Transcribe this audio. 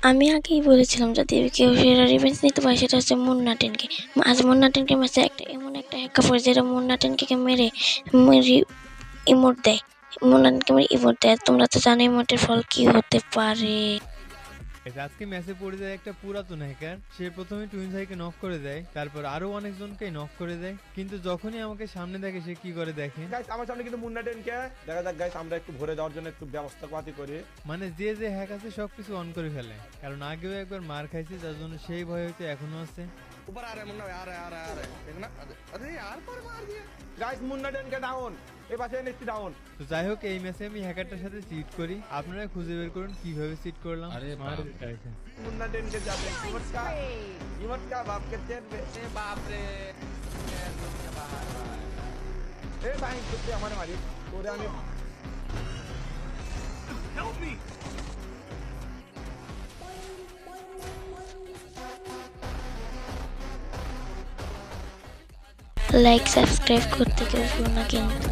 আমি আগেই বলেছিলাম যদি কেউ সেরা রিভেঞ্জ নিতে পারে সেটা হচ্ছে মুন্না টেনকে। আজ মুন্না টেনকে ম্যাচে এমন একটা হ্যাক্কা পড়ে যেটা মুন্না টেনকে মেরে ইমোট দেয়। মুন্না টেনকে মেরে ইমোট দেয়। তোমরা তো জানো ইমোটের ফল কি হতে পারে। আজকে ম্যাচে পড়ে যায় একটা পুরাতন হ্যাকার। সে প্রথমে টুইন ভাইকে নক করে দেয়, তারপর আরো অনেকজনকে নক করে দেয়। কিন্তু যখনই আমাকে সামনে দেখে সে কি করে দেখেন, গাইস আমার সামনে কিন্তু মুন্না টেনকে দেখা যাক। গাইস আমরা একটু ভরে যাওয়ার জন্য একটু ব্যবস্থা পাতি করি। মানে যে যে হ্যাক আছে সবকিছু অন করে ফেলে। কারণ আগেও একবার মার খাইছে, যার জন্য সেই ভয় হয়তো এখনো আছে। ऊपर आ रहे मुन्ना आ रहे आ रहे आ रहे देखना। अरे यार पर मार दिया। गाइस मुन्ना टेनके डाउन। এই পাশে এনএসটি ডাউন। তো যাই হোক, এই ম্যাচে আমি হ্যাকারটার সাথে চিট করি। আপনারা খুঁজে বের করুন কিভাবে চিট করলাম। মুন্না টেনকে যাবে ইমোট কা বাপ কে চেনবে। এ বাপ রে এ ভাই তুই আমারে মারি তোরে আমি হেল্প মি। লাইক সাবস্ক্রাইব করতে কেউ ভুলো না কিন্তু।